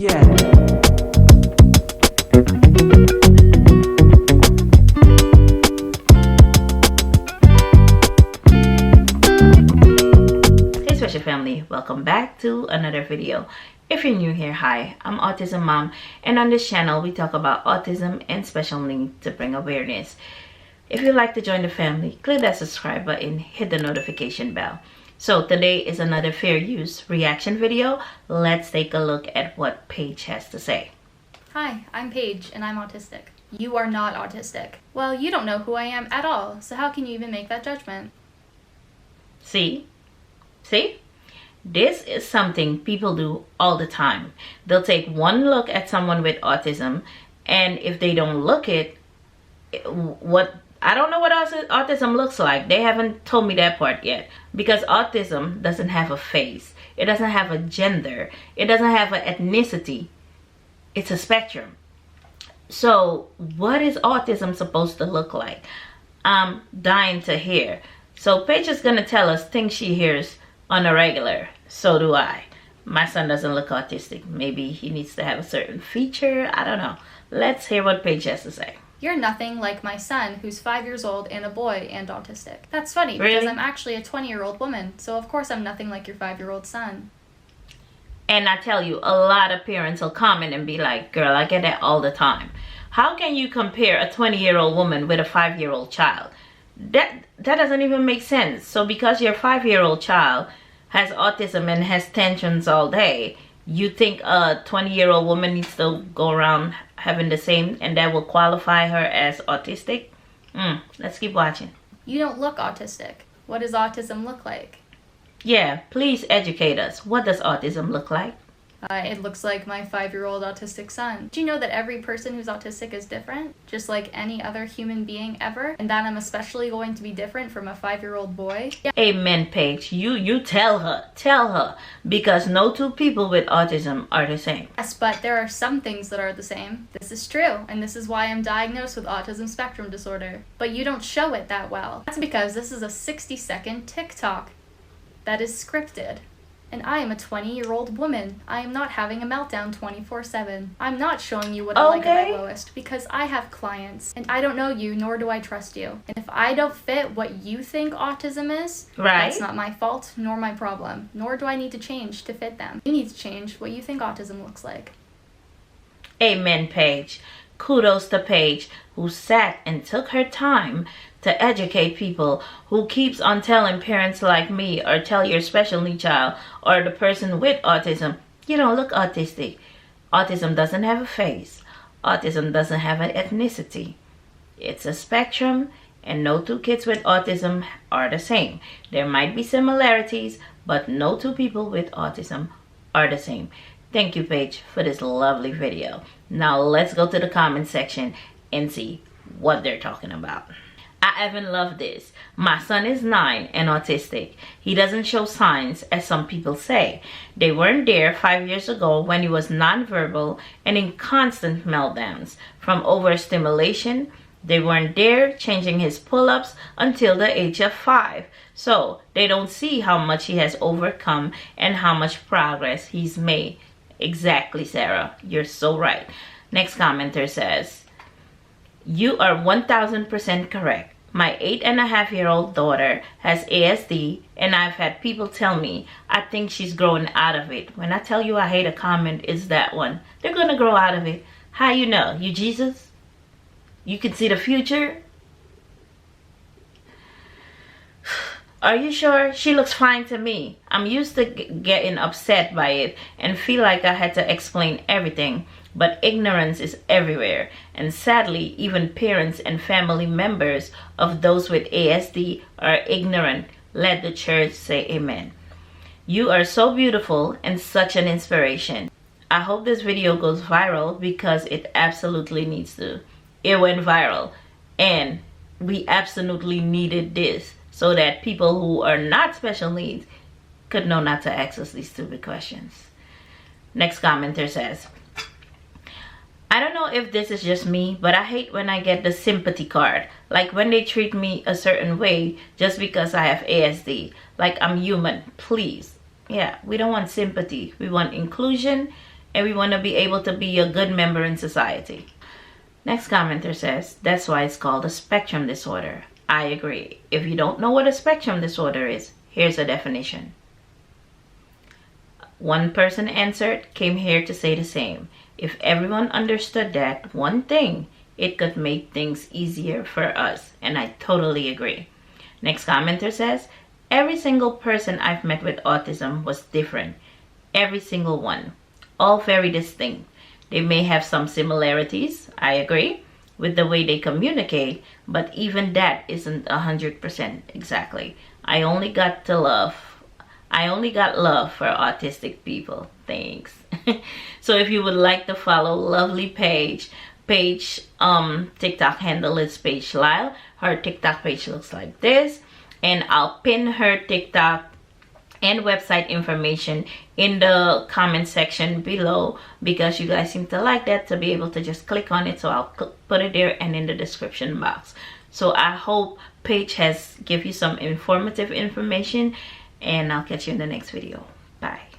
Yeah. Hey special family, welcome back to another video. If you're new here, hi, I'm Autism Mom, and on this channel we talk about autism and special needs to bring awareness. If you'd like to join the family, click that subscribe button, hit the notification bell. So today is another fair use reaction video. Let's take a look at what Paige has to say. Hi, I'm Paige and I'm autistic. You are not autistic. Well, you don't know who I am at all, so how can you even make that judgment? See? This is something people do all the time. They'll take one look at someone with autism, and if they don't look it, I don't know what autism looks like. They haven't told me that part yet. Because autism doesn't have a face. It doesn't have a gender. It doesn't have an ethnicity. It's a spectrum. So what is autism supposed to look like? I'm dying to hear. So Paige is going to tell us things she hears on a regular. So do I. My son doesn't look autistic. Maybe he needs to have a certain feature. I don't know. Let's hear what Paige has to say. You're nothing like my son, who's 5 years old and a boy and autistic. That's funny, Really? because I'm actually a 20-year-old woman, so of course I'm nothing like your 5-year-old son. And I tell you, a lot of parents will comment and be like, girl, I get that all the time. How can you compare a 20-year-old woman with a 5-year-old child? That doesn't even make sense. So because your 5-year-old child has autism and has tantrums all day, you think a 20-year-old woman needs to go around having the same, and that will qualify her as autistic? Let's keep watching. You don't look autistic. What does autism look like? Yeah, please educate us. What does autism look like? It looks like my 5-year-old autistic son. Do you know that every person who's autistic is different? Just like any other human being ever? And that I'm especially going to be different from a 5-year-old boy? Yeah. Amen, Paige. You tell her. Because no two people with autism are the same. Yes, but there are some things that are the same. This is true, and this is why I'm diagnosed with autism spectrum disorder. But you don't show it that well. That's because this is a 60-second TikTok that is scripted. And I am a 20-year-old woman. I am not having a meltdown 24/7. I'm not showing you what I like at my lowest because I have clients and I don't know you, nor do I trust you. And if I don't fit what you think autism is, that's not my fault nor my problem. Nor do I need to change to fit them. You need to change what you think autism looks like. Amen, Paige. Kudos to Paige, who sat and took her time to educate people, who keeps on telling parents like me, or tell your special need child or the person with autism, you don't look autistic. Autism doesn't have a face. Autism doesn't have an ethnicity. It's a spectrum, and no two kids with autism are the same. There might be similarities, but no two people with autism are the same. Thank you, Paige, for this lovely video. Now let's go to the comment section and see what they're talking about. I even love this. My son is 9 and autistic. He doesn't show signs, as some people say. They weren't there 5 years ago when he was nonverbal and in constant meltdowns from overstimulation. They weren't there changing his pull-ups until the age of 5. So they don't see how much he has overcome and how much progress he's made. Exactly, Sarah. You're so right. Next commenter says, you are 1000% correct. My 8.5-year-old daughter has ASD, and I've had people tell me I think she's growing out of it. When I tell you I hate a comment, it's that one. They're gonna grow out of it. How you know? You Jesus? You can see the future? Are you sure? She looks fine to me. I'm used to getting upset by it and feel like I had to explain everything. But ignorance is everywhere, and sadly, even parents and family members of those with ASD are ignorant. Let the church say amen. You are so beautiful and such an inspiration. I hope this video goes viral because it absolutely needs to. It went viral, and we absolutely needed this so that people who are not special needs could know not to ask us these stupid questions. Next commenter says, I don't know if this is just me, but I hate when I get the sympathy card. Like when they treat me a certain way just because I have ASD. Like I'm human, please. Yeah, we don't want sympathy. We want inclusion and we want to be able to be a good member in society. Next commenter says, that's why it's called a spectrum disorder. I agree. If you don't know what a spectrum disorder is, here's a definition. One person answered, came here to say the same. If everyone understood that one thing, it could make things easier for us. And I totally agree. Next commenter says, every single person I've met with autism was different. Every single one. All very distinct. They may have some similarities, I agree, with the way they communicate, but even that isn't 100% exactly. I only got love for autistic people. Thanks. So if you would like to follow lovely Paige TikTok handle is Paige Lyle. Her TikTok page looks like this, and I'll pin her TikTok and website information in the comment section below, because you guys seem to like that, to be able to just click on it. So I'll put it there and in the description box. So I hope Paige has give you some informative information, and I'll catch you in the next video. Bye.